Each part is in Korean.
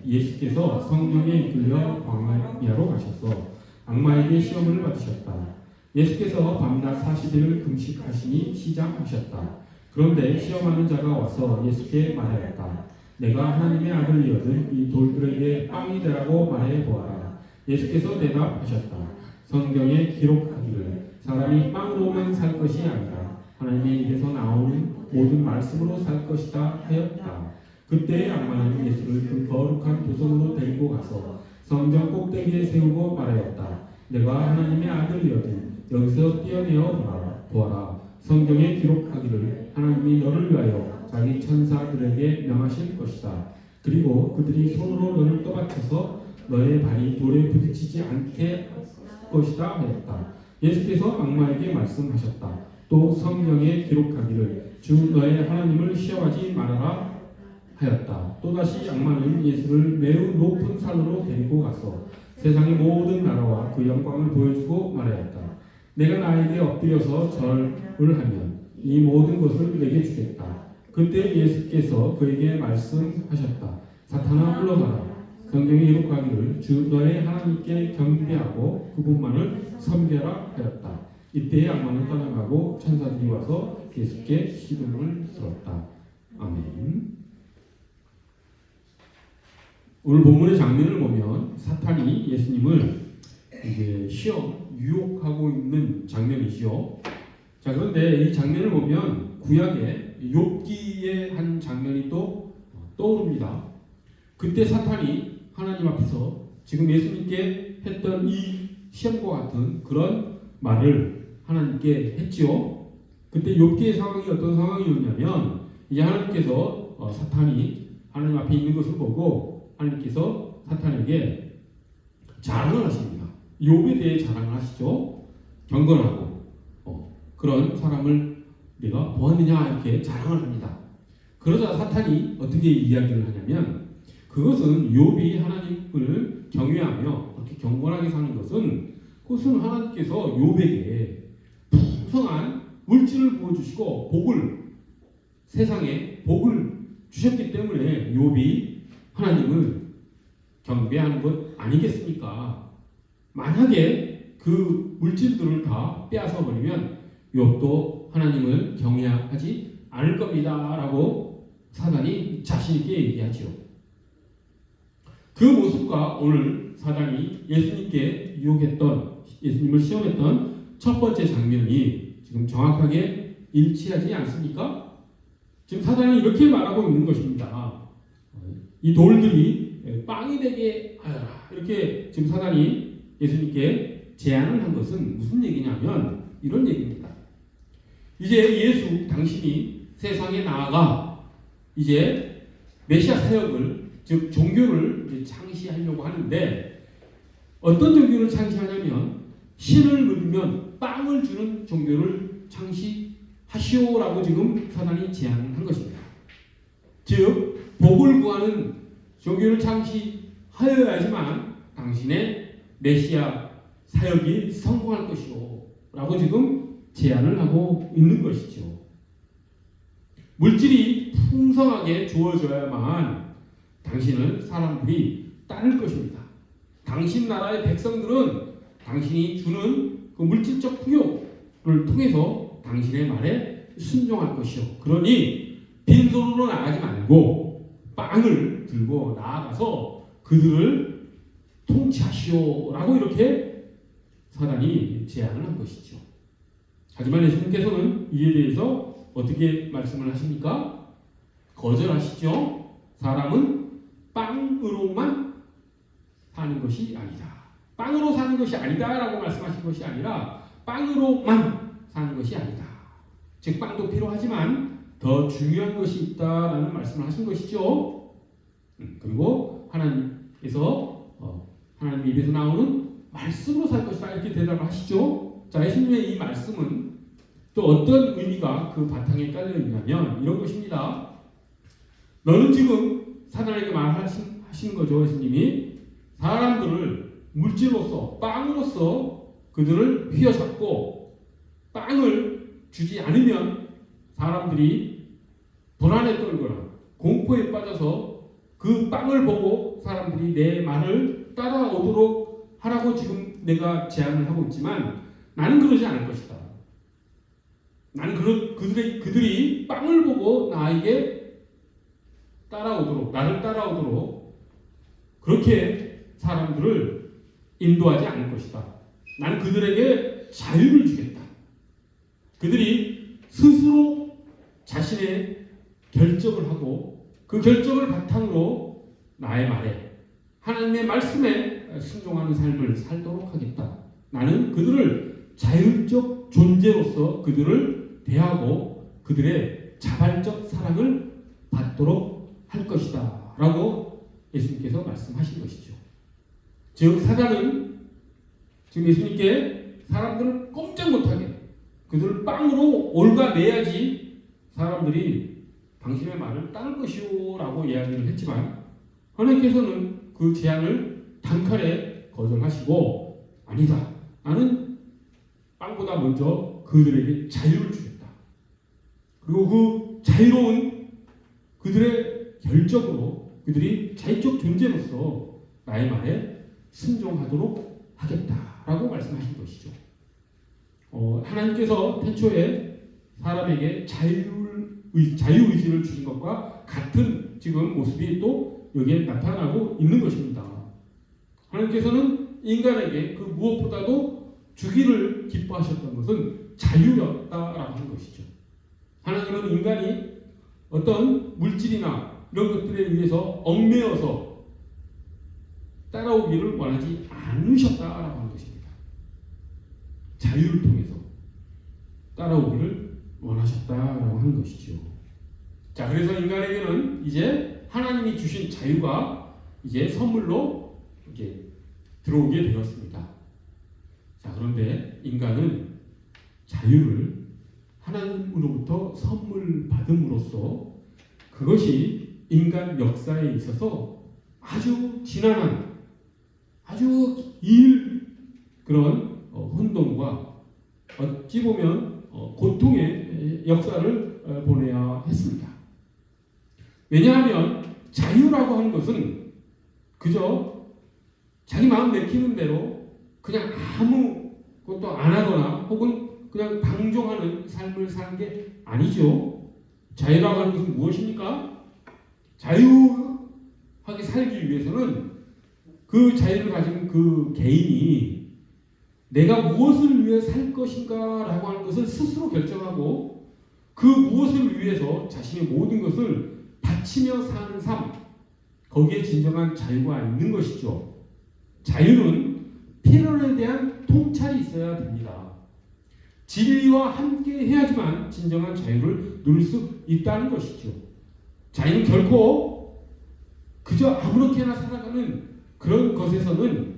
예수께서 성령에 이끌려 광야로 가셔서 악마에게 시험을 받으셨다. 예수께서 밤낮 40일을 금식하시니 시작하셨다. 그런데 시험하는 자가 와서 예수께 말하였다. 내가 하나님의 아들이거든 이 돌들에게 빵이 되라고 말해 보아라. 예수께서 대답하셨다. 성경에 기록하기를 사람이 빵으로만 살 것이 아니라 하나님의 입에서 나오는 모든 말씀으로 살 것이다 하였다. 그때 악마는 예수를 그 거룩한 도성으로 데리고 가서 성전 꼭대기에 세우고 말하였다. 내가 하나님의 아들이거든 여기서 뛰어내어 보아라. 성경에 기록하기를 하나님이 너를 위하여 자기 천사들에게 명하실 것이다. 그리고 그들이 손으로 너를 떠받쳐서 너의 발이 돌에 부딪히지 않게 할 것이다 하였다. 예수께서 악마에게 말씀하셨다. 또 성경에 기록하기를 주 너의 하나님을 시험하지 말아라 하였다. 또다시 악마는 예수를 매우 높은 산으로 데리고 가서 세상의 모든 나라와 그 영광을 보여주고 말하였다. 내가 나에게 엎드려서 절을 하면 이 모든 것을 내게 주겠다. 그때 예수께서 그에게 말씀하셨다. 사탄아 물러가라. 성경에 기록하기를 주 너의 하나님께 경배하고 그분만을 섬겨라 하였다. 이때 악마는 떠나가고 천사들이 와서 예수께 시름을 들었다. 아멘. 오늘 본문의 장면을 보면 사탄이 예수님을 이제 유혹하고 있는 장면이죠. 자, 그런데 이 장면을 보면 구약에 욥기의 한 장면이 또 떠오릅니다. 그때 사탄이 하나님 앞에서 지금 예수님께 했던 이 시험과 같은 그런 말을 하나님께 했지요. 그때 욥기의 상황이 어떤 상황이었냐면 이제 하나님께서 사탄이 하나님 앞에 있는 것을 보고 하나님께서 사탄에게 자랑을 하십니다. 욥에 대해 자랑을 하시죠. 경건하고 그런 사람을 내가 보았느냐 이렇게 자랑을 합니다. 그러자 사탄이 어떻게 이야기를 하냐면 그것은 욥이 하나님을 경외하며 그렇게 경건하게 사는 것은 그것은 하나님께서 욥에게 풍성한 물질을 부어주시고 세상에 복을 주셨기 때문에 욥이 하나님을 경배하는 것 아니겠습니까? 만약에 그 물질들을 다 빼앗아 버리면 욥도 하나님을 경외하지 않을 겁니다 라고 사단이 자신 있게 얘기하죠. 그 모습과 오늘 사단이 예수님께 유혹했던, 예수님을 시험했던 첫 번째 장면이 지금 정확하게 일치하지 않습니까? 지금 사단이 이렇게 말하고 있는 것입니다. 이 돌들이 빵이 되게 하여라. 이렇게 지금 사단이 예수님께 제안을 한 것은 무슨 얘기냐면 이런 얘기입니다. 이제 예수 당신이 세상에 나아가 이제 메시아 사역을 즉 종교를 이제 창시하려고 하는데 어떤 종교를 창시하냐면 신을 믿으면 빵을 주는 종교를 창시하시오라고 지금 사단이 제안한 것입니다. 즉 복을 구하는 종교를 창시하여야지만 당신의 메시아 사역이 성공할 것이오 라고 지금 제안을 하고 있는 것이죠. 물질이 풍성하게 주어져야만 당신을 사람들이 따를 것입니다. 당신 나라의 백성들은 당신이 주는 그 물질적 풍요를 통해서 당신의 말에 순종할 것이오. 그러니 빈손으로 나가지 말고 빵을 들고 나아가서 그들을 통치하시오라고 이렇게 사단이 제안을 한 것이죠. 하지만 예수님께서는 이에 대해서 어떻게 말씀을 하십니까? 거절하시죠. 사람은 빵으로만 사는 것이 아니다. 빵으로 사는 것이 아니다라고 말씀하신 것이 아니라 빵으로만 사는 것이 아니다. 즉 빵도 필요하지만 더 중요한 것이 있다라는 말씀을 하신 것이죠. 그리고 하나님께서 하나님 입에서 나오는 말씀으로 살 것이다 이렇게 대답을 하시죠. 자, 예수님의 이 말씀은 또 어떤 의미가 그 바탕에 깔려 있냐면 이런 것입니다. 너는 지금 사단에게 말하시는 거죠. 예수님이 사람들을 물질로서 빵으로서 그들을 휘어잡고 빵을 주지 않으면 사람들이 불안에 떨거나 공포에 빠져서 그 빵을 보고 사람들이 내 말을 따라오도록 하라고 지금 내가 제안을 하고 있지만 나는 그러지 않을 것이다. 나는 그들이 빵을 보고 나에게 따라오도록, 나를 따라오도록 그렇게 사람들을 인도하지 않을 것이다. 나는 그들에게 자유를 주겠다. 그들이 스스로 자신의 결정을 하고 그 결정을 바탕으로 나의 말에 하나님의 말씀에 순종하는 삶을 살도록 하겠다. 나는 그들을 자율적 존재로서 그들을 대하고 그들의 자발적 사랑을 받도록 할 것이다 라고 예수님께서 말씀하신 것이죠. 즉 사단은 지금 예수님께 사람들을 꼼짝 못하게 그들을 빵으로 올가매야지 사람들이 당신의 말을 따를 것이오 라고 이야기를 했지만 하나님께서는 그 제안을 단칼에 거절하시고 아니다. 나는 빵보다 먼저 그들에게 자유를 주겠다. 그리고 그 자유로운 그들의 결정으로 그들이 자유적 존재로서 나의 말에 순종하도록 하겠다라고 말씀하신 것이죠. 하나님께서 태초에 사람에게 자유의지를 주신 것과 같은 지금 모습이 또 여기에 나타나고 있는 것입니다. 하나님께서는 인간에게 그 무엇보다도 주기를 기뻐하셨던 것은 자유였다라고 하는 것이죠. 하나님은 인간이 어떤 물질이나 이런 것들에 의해서 얽매여서 따라오기를 원하지 않으셨다라고 하는 것입니다. 자유를 통해서 따라오기를 원하셨다라고 하는 것이죠. 자, 그래서 인간에게는 이제 하나님이 주신 자유가 이제 선물로 이제 들어오게 되었습니다. 자, 그런데 인간은 자유를 하나님으로부터 선물 받음으로써 그것이 인간 역사에 있어서 아주 지난한 아주 길 그런 혼돈과 어찌 보면 고통의 역사를 보내야 했습니다. 왜냐하면 자유라고 하는 것은 그저 자기 마음 내키는 대로 그냥 아무것도 안 하거나 혹은 그냥 방종하는 삶을 사는 게 아니죠. 자유라고 하는 것은 무엇입니까? 자유하게 살기 위해서는 그 자유를 가진 그 개인이 내가 무엇을 위해 살 것인가 라고 하는 것을 스스로 결정하고 그 무엇을 위해서 자신의 모든 것을 바치며 사는 삶, 거기에 진정한 자유가 있는 것이죠. 자유는 필연에 대한 통찰이 있어야 됩니다. 진리와 함께 해야지만 진정한 자유를 누릴 수 있다는 것이죠. 자유는 결코 그저 아무렇게나 살아가는 그런 것에서는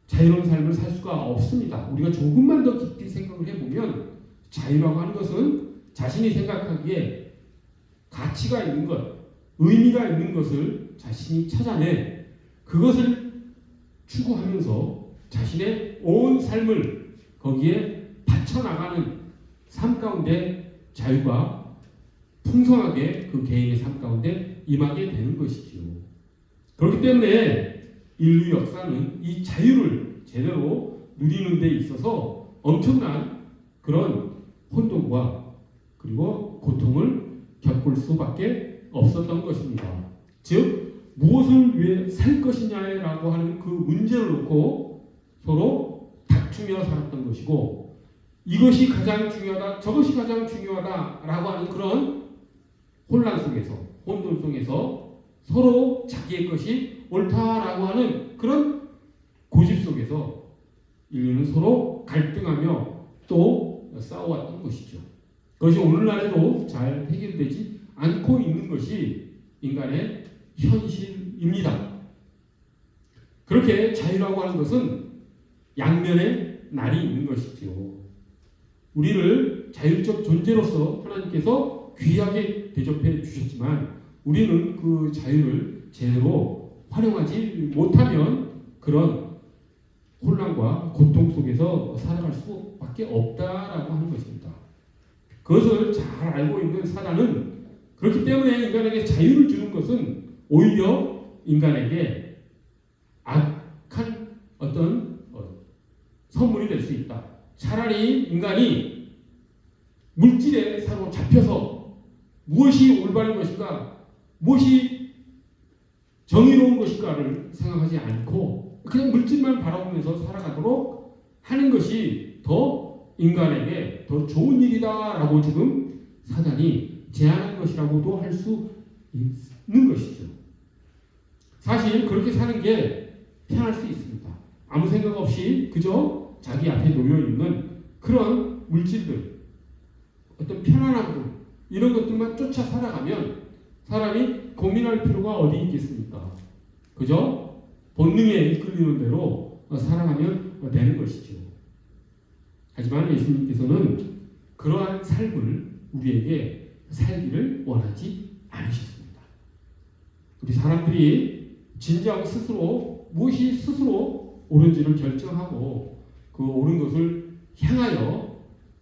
자유로운 삶을 살 수가 없습니다. 우리가 조금만 더 깊이 생각을 해보면 자유라고 하는 것은 자신이 생각하기에 가치가 있는 것, 의미가 있는 것을 자신이 찾아내 그것을 추구하면서 자신의 온 삶을 거기에 바쳐나가는 삶 가운데 자유가 풍성하게 그 개인의 삶 가운데 임하게 되는 것이죠. 그렇기 때문에 인류 역사는 이 자유를 제대로 누리는 데 있어서 엄청난 그런 혼돈과 그리고 고통을 겪을 수밖에 없었던 것입니다. 즉 무엇을 위해 살 것이냐라고 하는 그 문제를 놓고 서로 다투며 살았던 것이고 이것이 가장 중요하다, 저것이 가장 중요하다라고 하는 그런 혼란 속에서, 혼돈 속에서 서로 자기의 것이 옳다라고 하는 그런 고집 속에서 인류는 서로 갈등하며 또 싸워왔던 것이죠. 그것이 오늘날에도 잘 해결되지 않고 있는 것이 인간의 현실입니다. 그렇게 자유라고 하는 것은 양면의 날이 있는 것이죠. 우리를 자율적 존재로서 하나님께서 귀하게 대접해 주셨지만 우리는 그 자유를 제대로 활용하지 못하면 그런 혼란과 고통 속에서 살아갈 수밖에 없다라고 하는 것입니다. 그것을 잘 알고 있는 사단은 그렇기 때문에 인간에게 자유를 주는 것은 오히려 인간에게 악한 어떤 선물이 될 수 있다. 차라리 인간이 물질에 사로잡혀서 무엇이 올바른 것인가, 무엇이 정의로운 것인가를 생각하지 않고 그냥 물질만 바라보면서 살아가도록 하는 것이 더 인간에게 더 좋은 일이다라고 지금 사단이 제안한 것이라고도 할 수 있는 것이죠. 사실 그렇게 사는 게 편할 수 있습니다. 아무 생각 없이 그저 자기 앞에 놓여있는 그런 물질들, 어떤 편안함들, 이런 것들만 쫓아 살아가면 사람이 고민할 필요가 어디 있겠습니까? 그저 본능에 이끌리는 대로 살아가면 되는 것이죠. 하지만 예수님께서는 그러한 삶을 우리에게 살기를 원하지 않으셨습니다. 우리 사람들이 진정 스스로 무엇이 스스로 옳은지를 결정하고 그 옳은 것을 향하여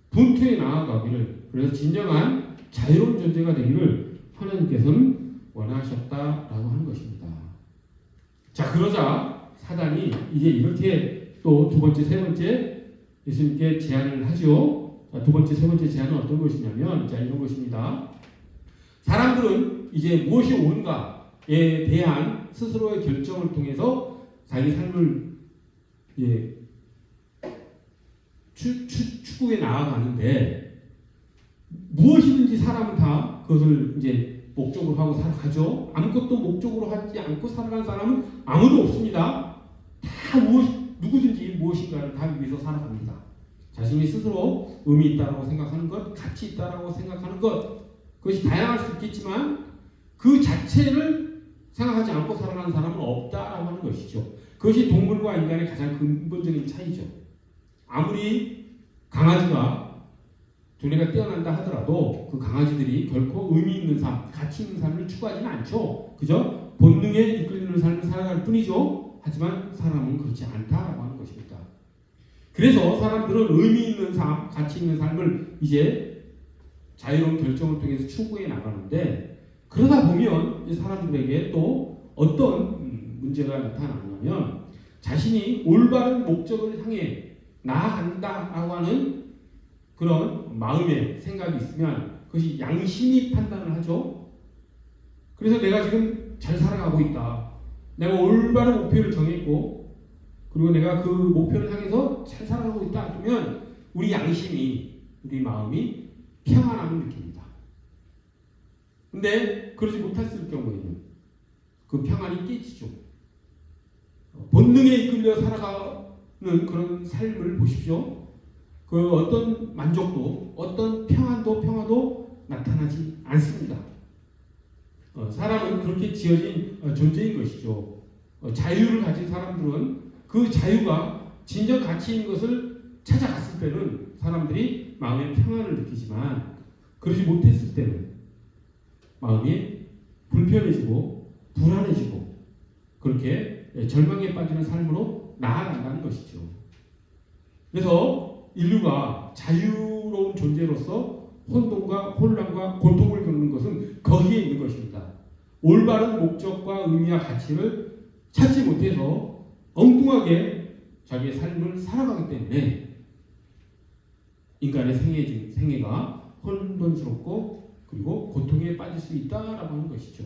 분투해 나아가기를, 그래서 진정한 자유로운 존재가 되기를 하나님께서는 원하셨다라고 하는 것입니다. 자, 그러자 사단이 이제 이렇게 또 두 번째, 세 번째 예수님께 제안을 하죠. 두 번째, 세 번째 제안은 어떤 것이냐면, 자, 이런 것입니다. 사람들은 이제 무엇이 옳은가에 대한 스스로의 결정을 통해서 자기 삶을 추구해 나아가는데, 무엇이든지 사람은 다 그것을 이제 목적으로 하고 살아가죠. 아무것도 목적으로 하지 않고 살아가는 사람은 아무도 없습니다. 다 누구든지 무엇인가를 다 위해서 살아갑니다. 자신이 스스로 의미 있다라고 생각하는 것, 가치 있다라고 생각하는 것, 그것이 다양할 수 있겠지만 그 자체를 생각하지 않고 살아가는 사람은 없다라고 하는 것이죠. 그것이 동물과 인간의 가장 근본적인 차이죠. 아무리 강아지가 두뇌가 뛰어난다 하더라도 그 강아지들이 결코 의미 있는 삶, 가치 있는 삶을 추구하지는 않죠. 그저 본능에 이끌리는 삶을 살아갈 뿐이죠. 하지만 사람은 그렇지 않다라고 하는 것입니다. 그래서 사람들은 의미 있는 삶, 가치 있는 삶을 이제 자유로운 결정을 통해서 추구해 나가는데, 그러다 보면 이제 사람들에게 또 어떤 문제가 나타나냐면, 자신이 올바른 목적을 향해 나아간다라고 하는 그런 마음의 생각이 있으면 그것이 양심이 판단을 하죠. 그래서 내가 지금 잘 살아가고 있다, 내가 올바른 목표를 정했고 그리고 내가 그 목표를 향해서 잘 살아가고 있다 하면 우리 양심이, 우리 마음이 평안함을 느낍니다. 근데 그러지 못했을 경우에는 그 평안이 깨지죠. 본능에 이끌려 살아가는 그런 삶을 보십시오. 그 어떤 만족도, 어떤 평화도 나타나지 않습니다. 사람은 그렇게 지어진 존재인 것이죠. 자유를 가진 사람들은 그 자유가 진정 가치 있는 것을 찾아갔을 때는 사람들이 마음의 평안을 느끼지만, 그러지 못했을 때는 마음이 불편해지고 불안해지고 그렇게 절망에 빠지는 삶으로 나아간다는 것이죠. 그래서 인류가 자유로운 존재로서 혼돈과 혼란과 고통을 겪는 것은 거기에 있는 것입니다. 올바른 목적과 의미와 가치를 찾지 못해서 엉뚱하게 자기의 삶을 살아가기 때문에 인간의 생애가 혼돈스럽고 그리고 고통에 빠질 수 있다라고 하는 것이죠.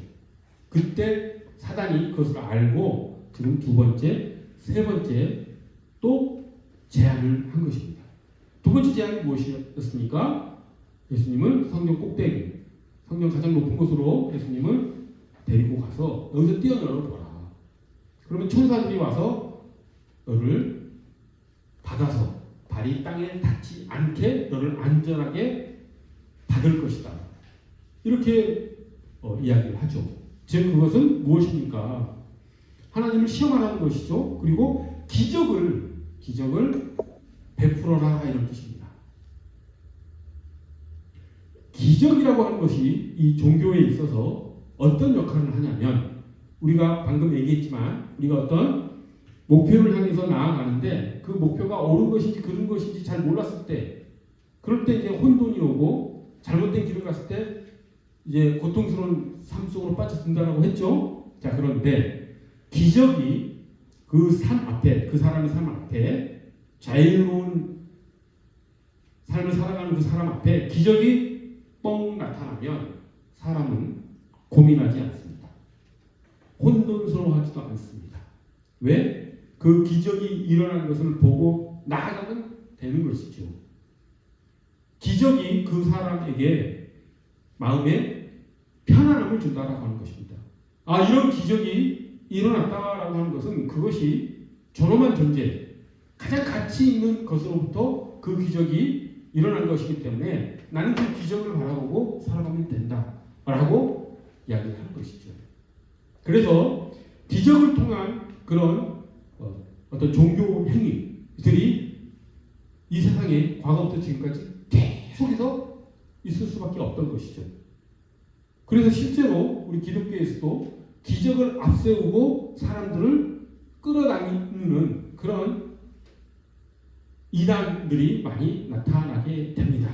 그때 사단이 그것을 알고 지금 두 번째, 세 번째 또 제안을 한 것입니다. 두 번째 제안이 무엇이었습니까? 예수님은 성경 꼭대기, 성경 가장 높은 곳으로 예수님을 데리고 가서 여기서 뛰어놀아 보라. 그러면 천사들이 와서 너를 받아서 발이 땅에 닿지 않게 너를 안전하게 받을 것이다. 이렇게 이야기를 하죠. 즉 그것은 무엇입니까? 하나님을 시험하라는 것이죠. 그리고 기적을 베풀어라, 이런 뜻입니다. 기적이라고 하는 것이 이 종교에 있어서 어떤 역할을 하냐면, 우리가 방금 얘기했지만 우리가 어떤 목표를 향해서 나아가는데 그 목표가 옳은 것인지 그른 것인지 잘 몰랐을 때, 그럴 때 이제 혼돈이 오고 잘못된 길을 갔을 때 이제 고통스러운 삶 속으로 빠져든다라고 했죠. 자, 그런데 기적이 그 사람의 삶 앞에, 자유로운 삶을 살아가는 그 사람 앞에 기적이 뻥 나타나면 사람은 고민하지 않습니다. 혼돈스러워하지도 않습니다. 왜? 그 기적이 일어나는 것을 보고 나아가면 되는 것이죠. 기적이 그 사람에게 마음에 편안함을 준다라고 하는 것입니다. 이런 기적이 일어났다라고 하는 것은 그것이 존엄한 존재, 가장 가치 있는 것으로부터 그 기적이 일어난 것이기 때문에 나는 그 기적을 바라보고 살아가면 된다라고 이야기를 하는 것이죠. 그래서 기적을 통한 그런 어떤 종교 행위들이 이 세상에 과거부터 지금까지 계속해서 있을 수밖에 없던 것이죠. 그래서 실제로 우리 기독교에서도 기적을 앞세우고 사람들을 끌어당기는 그런 이단들이 많이 나타나게 됩니다.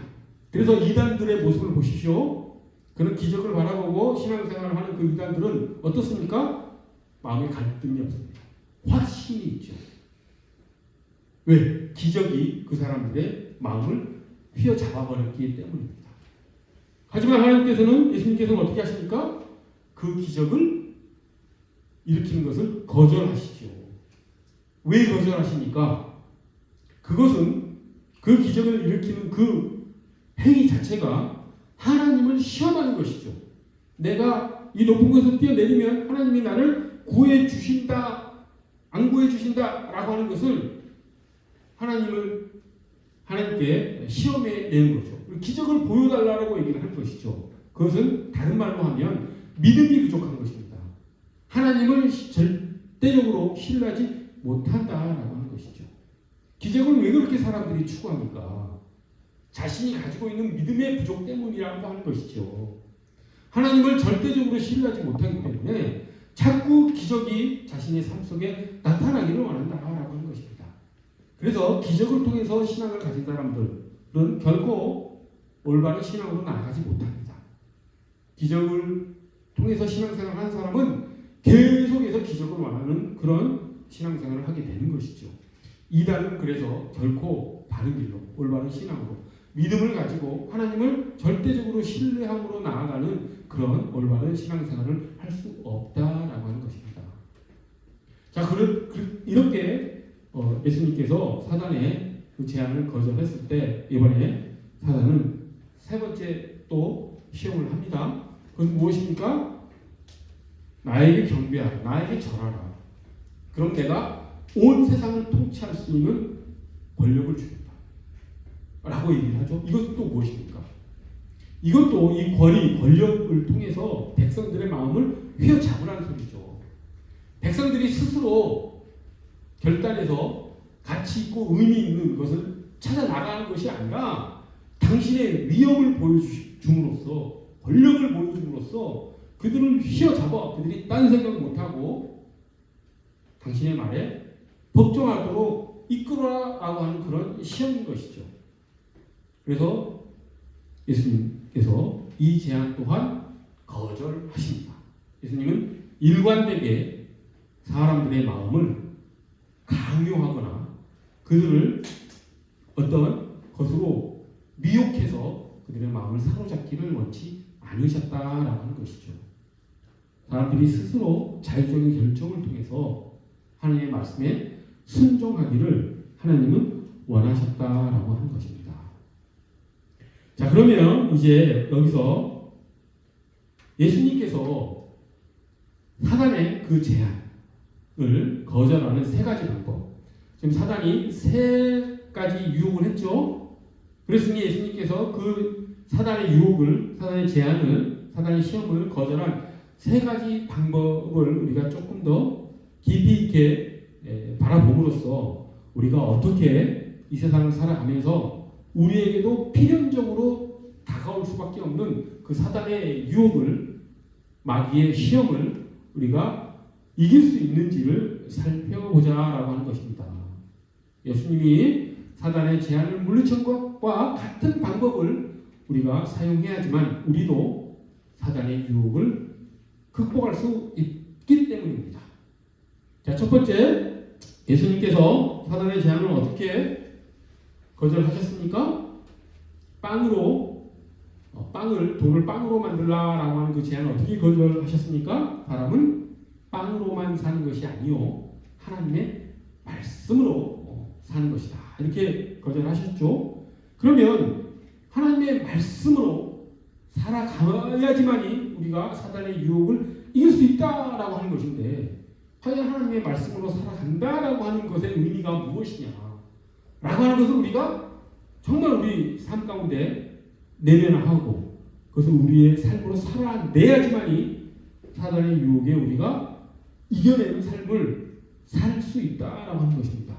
그래서 이단들의 모습을 보십시오. 그런 기적을 바라보고 신앙생활을 하는 그 이단들은 어떻습니까? 마음에 갈등이 없습니다. 확신이 있죠. 왜? 기적이 그 사람들의 마음을 휘어잡아버렸기 때문입니다. 하지만 하나님께서는, 예수님께서는 어떻게 하십니까? 그 기적을 일으키는 것을 거절하시죠. 왜 거절하십니까? 그것은 그 기적을 일으키는 그 행위 자체가 하나님을 시험하는 것이죠. 내가 이 높은 곳에서 뛰어내리면 하나님이 나를 구해 주신다, 안 구해 주신다 라고 하는 것을 하나님께 시험해 내는 거죠. 기적을 보여달라고 얘기를 하는 것이죠. 그것은 다른 말로 하면 믿음이 부족한 것입니다. 하나님을 절대적으로 신뢰하지 못한다라고 하는 것이죠. 기적을 왜 그렇게 사람들이 추구합니까? 자신이 가지고 있는 믿음의 부족 때문이라고 하는 것이죠. 하나님을 절대적으로 신뢰하지 못하기 때문에 자꾸 기적이 자신의 삶 속에 나타나기를 원한다라고 하는 것입니다. 그래서 기적을 통해서 신앙을 가진 사람들은 결코 올바른 신앙으로 나아가지 못합니다. 기적을 통해서 신앙생활을 하는 사람은 계속해서 기적을 원하는 그런 신앙생활을 하게 되는 것이죠. 이단은 그래서 결코 바른 길로, 올바른 신앙으로 믿음을 가지고 하나님을 절대적으로 신뢰함으로 나아가는 그런 올바른 신앙생활을 할 수 없다라고 하는 것입니다. 자, 이렇게 예수님께서 사단의 그 제안을 거절했을 때 이번에 사단은 세 번째 또 시험을 합니다. 그것은 무엇입니까? 나에게 경배하라, 나에게 절하라. 그럼 내가 온 세상을 통치할 수 있는 권력을 주겠다 라고 얘기를 하죠. 이것은 또 무엇입니까? 이것도 이 권력을 통해서 백성들의 마음을 휘어잡으라는 소리죠. 백성들이 스스로 결단해서 가치 있고 의미 있는 것을 찾아 나가는 것이 아니라 당신의 위엄을 보여줌으로써, 권력을 보여줌으로써 그들을 휘어잡아 그들이 딴 생각 못하고 당신의 말에 복종하도록 이끌어라라고 하는 그런 시험인 것이죠. 그래서 예수님께서 이 제안 또한 거절하십니다. 예수님은 일관되게 사람들의 마음을 강요하거나 그들을 어떤 것으로 미혹해서 그들의 마음을 사로잡기를 원치 않으셨다라고 하는 것이죠. 사람들이 스스로 자율적인 결정을 통해서 하나님의 말씀에 순종하기를 하나님은 원하셨다라고 하는 것입니다. 자, 그러면 이제 여기서 예수님께서 사단의 그 제안을 거절하는 세 가지 방법. 지금 사단이 세 가지 유혹을 했죠. 그랬으니 예수님께서 그 사단의 유혹을, 사단의 제안을, 사단의 시험을 거절한 세 가지 방법을 우리가 조금 더 깊이 있게 바라봄으로써 우리가 어떻게 이 세상을 살아가면서 우리에게도 필연적으로 다가올 수밖에 없는 그 사단의 유혹을, 마귀의 시험을 우리가 이길 수 있는지를 살펴보자라고 하는 것입니다. 예수님이 사단의 제안을 물리친 것과 같은 방법을 우리가 사용해야지만 우리도 사단의 유혹을 극복할 수 있기 자, 첫 번째, 예수님께서 사단의 제안을 어떻게 거절하셨습니까? 돌을 빵으로 만들라라고 하는 그 제안을 어떻게 거절하셨습니까? 사람은 빵으로만 사는 것이 아니요 하나님의 말씀으로 사는 것이다. 이렇게 거절하셨죠. 그러면 하나님의 말씀으로 살아가야지만이 우리가 사단의 유혹을 이길 수 있다라고 하는 것인데, 과연 하나님의 말씀으로 살아간다라고 하는 것의 의미가 무엇이냐 라고 하는 것을 우리가 정말 우리 삶 가운데 내면화하고 그것을 우리의 삶으로 살아내야지만이 사단의 유혹에 우리가 이겨내는 삶을 살 수 있다라고 하는 것입니다.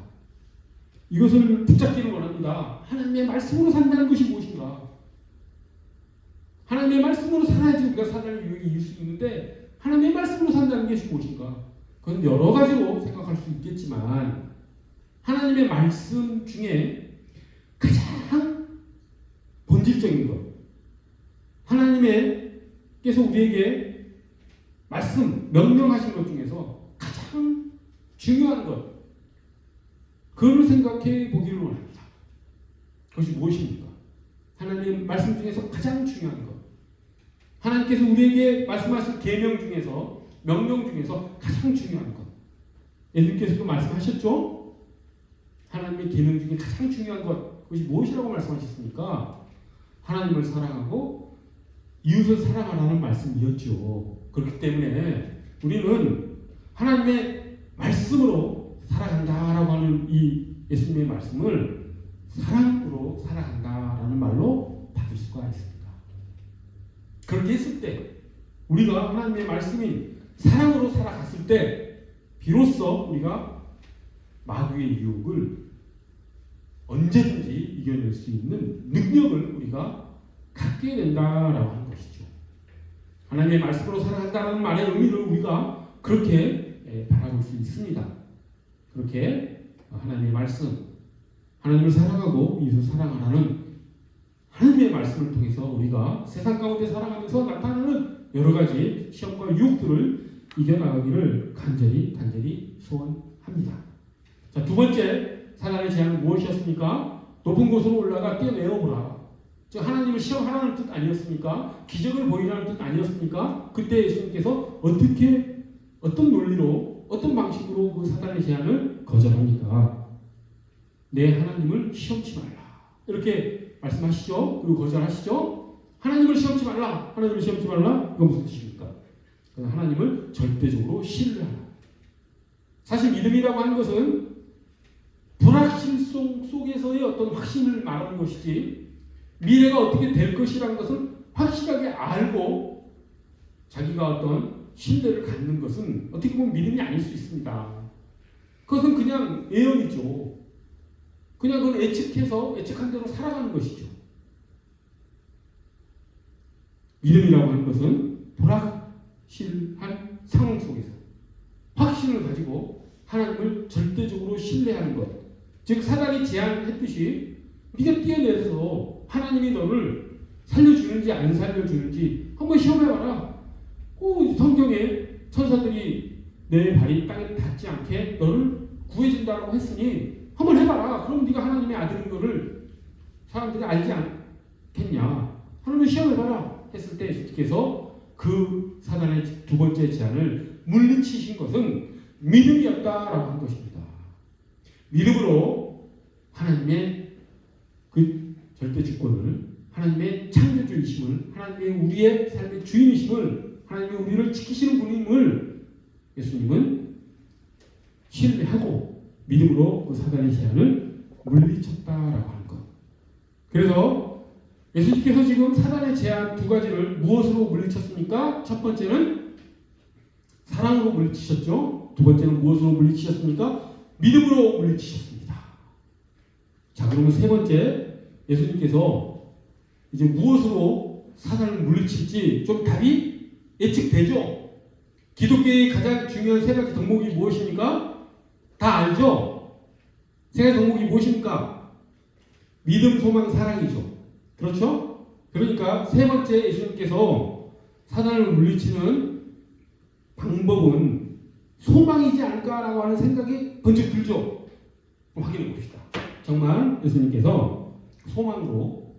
이것을 붙잡기를 원합니다. 하나님의 말씀으로 산다는 것이 무엇인가? 하나님의 말씀으로 살아야지 우리가 사단의 유혹에 이길 수 있는데, 하나님의 말씀으로 산다는 것이 무엇인가? 그건 여러 가지로 생각할 수 있겠지만, 하나님의 말씀 중에 가장 본질적인 것, 하나님께서 우리에게 말씀, 명령하신 것 중에서 가장 중요한 것, 그걸 생각해 보기를 원합니다. 그것이 무엇입니까? 하나님 말씀 중에서 가장 중요한 것, 하나님께서 우리에게 말씀하신 계명 중에서, 명령 중에서 가장 중요한 것, 예수님께서도 말씀하셨죠? 하나님의 계명 중에 가장 중요한 것, 그것이 무엇이라고 말씀하셨습니까? 하나님을 사랑하고 이웃을 사랑하라는 말씀이었죠. 그렇기 때문에 우리는 하나님의 말씀으로 살아간다라고 하는 이 예수님의 말씀을 사랑으로 살아간다라는 말로 바꿀 수가 있습니다. 그렇게 했을 때, 우리가 하나님의 말씀인 사랑으로 살아갔을 때 비로소 우리가 마귀의 유혹을 언제든지 이겨낼 수 있는 능력을 우리가 갖게 된다라고 하는 것이죠. 하나님의 말씀으로 살아간다는 말의 의미를 우리가 그렇게 바라볼 수 있습니다. 그렇게 하나님의 말씀, 하나님을 사랑하고 이웃을 사랑하라는 하나님의 말씀을 통해서 우리가 세상 가운데 살아가면서 나타나는 여러 가지 시험과 유혹들을 이겨나가기를 간절히 소원합니다. 자, 두 번째 사단의 제안은 무엇이었습니까? 높은 곳으로 올라가 뛰어내어보라. 즉 하나님을 시험하라는 뜻 아니었습니까? 기적을 보이라는 뜻 아니었습니까? 그때 예수님께서 어떤 논리로, 어떤 방식으로 그 사단의 제안을 거절합니까? 내 하나님을 시험치 말라. 이렇게 말씀하시죠. 그리고 거절하시죠. 하나님을 시험치 말라. 하나님을 시험치 말라. 이건 무슨 뜻입니까? 하나님을 절대적으로 신뢰하라. 사실 믿음이라고 하는 것은 불확실성 속에서의 어떤 확신을 말하는 것이지, 미래가 어떻게 될 것이라는 것을 확실하게 알고 자기가 어떤 신뢰를 갖는 것은 어떻게 보면 믿음이 아닐 수 있습니다. 그것은 그냥 예언이죠. 그냥 그걸 예측한 대로 살아가는 것이죠. 믿음이라고 하는 것은 불확실한 상황 속에서 확신을 가지고 하나님을 절대적으로 신뢰하는 것. 즉 사단이 제안했듯이 네가 뛰어내려서 하나님이 너를 살려주는지 안 살려주는지 한번 시험해봐라. 성경에 천사들이 내 발이 땅에 닿지 않게 너를 구해준다고 했으니 한번 해봐라. 그럼 네가 하나님의 아들인 거를 사람들이 알지 않겠냐. 하나님 시험해봐라 했을 때 예수님께서 그 사단의 두 번째 제안을 물리치신 것은 믿음이었다라고 한 것입니다. 믿음으로 하나님의 그 절대 주권을, 하나님의 창조주이심을, 하나님의 우리의 삶의 주인이심을, 하나님의 우리를 지키시는 분임을 예수님은 신뢰하고 믿음으로 그 사단의 제안을 물리쳤다라고 하는 것. 그래서 예수님께서 지금 사단의 제안 두 가지를 무엇으로 물리쳤습니까? 첫 번째는 사랑으로 물리치셨죠. 두 번째는 무엇으로 물리치셨습니까? 믿음으로 물리치셨습니다. 자, 그러면 세 번째, 예수님께서 이제 무엇으로 사단을 물리칠지 좀 답이 예측되죠. 기독교의 가장 중요한 세 가지 덕목이 무엇입니까? 다 알죠? 세 가지 덕목이 무엇입니까? 믿음, 소망, 사랑이죠. 그렇죠? 그러니까 세 번째 예수님께서 사단을 물리치는 방법은 소망이지 않을까라고 하는 생각이 번쩍 들죠. 확인해 봅시다. 정말 예수님께서 소망으로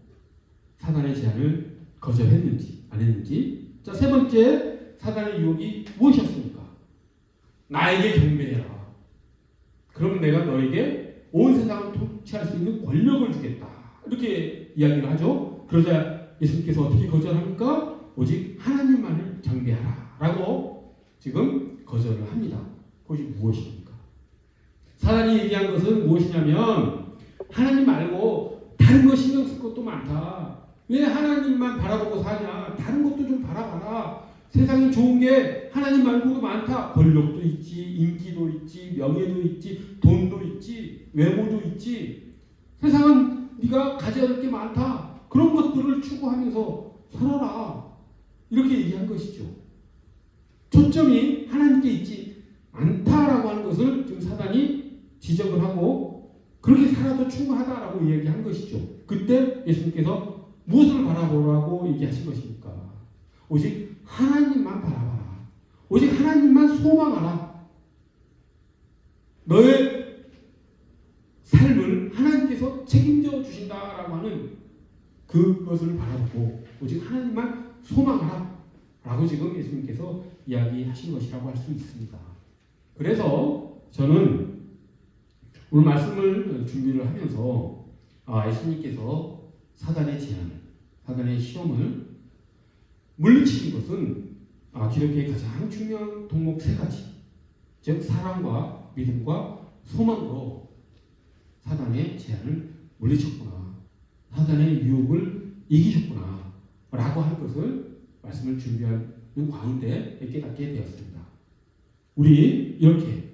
사단의 제안을 거절했는지 안 했는지. 자, 세 번째, 사단의 유혹이 무엇이었습니까? 나에게 경배해라. 그럼 내가 너에게 온 세상을 통치할 수 있는 권력을 주겠다. 이렇게 이야기를 하죠. 그러자 예수님께서 어떻게 거절합니까? 오직 하나님만을 경배하라 라고 지금 거절을 합니다. 그것이 무엇입니까? 사단이 얘기한 것은 무엇이냐면 하나님 말고 다른 거 신경 쓸 것도 많다. 왜 하나님만 바라보고 사냐? 다른 것도 좀 바라봐라. 세상에 좋은 게 하나님 말고도 많다. 권력도 있지, 인기도 있지, 명예도 있지, 돈도 있지, 외모도 있지. 세상은 네가 가져야 될 게 많다. 그런 것들을 추구하면서 살아라. 이렇게 얘기한 것이죠. 초점이 하나님께 있지 않다라고 하는 것을 지금 사단이 지적을 하고 그렇게 살아도 충분하다라고 이야기한 것이죠. 그때 예수님께서 무엇을 바라보라고 얘기하신 것입니까? 오직 하나님만 바라봐라. 오직 하나님만 소망하라. 너의 삶을 하나님께서 책임져 주신다라고 하는 그것을 바라보고 오직 하나님만 소망하라 라고 지금 예수님께서 이야기하신 것이라고 할 수 있습니다. 그래서 저는 오늘 말씀을 준비를 하면서 예수님께서 사단의 제안, 사단의 시험을 물리치신 것은 기독교의 가장 중요한 덕목 세 가지, 즉 사랑과 믿음과 소망으로 사단의 제안을 물리쳤구나, 사단의 유혹을 이기셨구나 라고 할 것을 말씀을 준비하는 가운데 깨닫게 되었습니다. 우리 이렇게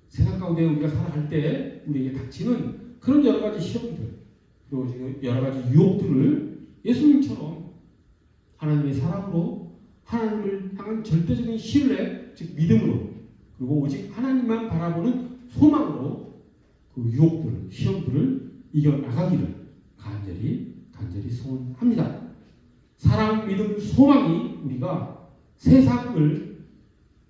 세상 가운데 우리가 살아갈 때 우리에게 닥치는 그런 여러 가지 시험들, 그리고 여러 가지 유혹들을 예수님처럼 하나님의 사랑으로, 하나님을 향한 절대적인 신뢰, 즉 믿음으로, 그리고 오직 하나님만 바라보는 소망으로 그 유혹들, 시험들을 이겨나가기를 간절히 소원합니다. 사랑, 믿음, 소망이 우리가 세상을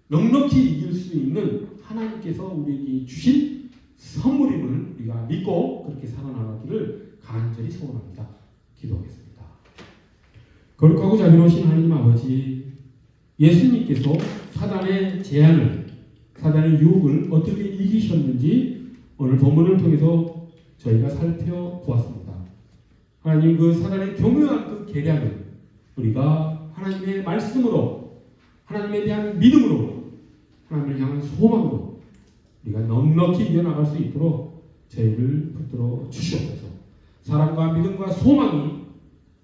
넉넉히 이길 수 있는 하나님께서 우리에게 주신 선물임을 우리가 믿고 그렇게 살아나가기를 간절히 소원합니다. 기도하겠습니다. 거룩하고 자비로우신 하나님 아버지, 예수님께서 사단의 제안을, 사단의 유혹을 어떻게 이기셨는지 오늘 본문을 통해서 저희가 살펴보았습니다. 하나님, 그 사단의 교묘한 그 계략을 우리가 하나님의 말씀으로, 하나님에 대한 믿음으로, 하나님을 향한 소망으로 우리가 넉넉히 이겨나갈 수 있도록 저희를 붙들어 주시옵소서. 사랑과 믿음과 소망이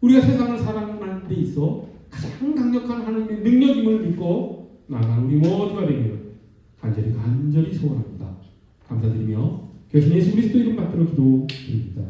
우리가 세상을 살아가는 데 있어 가장 강력한 하나님의 능력임을 믿고 나아가는 우리 모두가 되기를 간절히 소원합니다. 감사드리며 교신 예수 그리스도 이름 받들어 기도드립니다.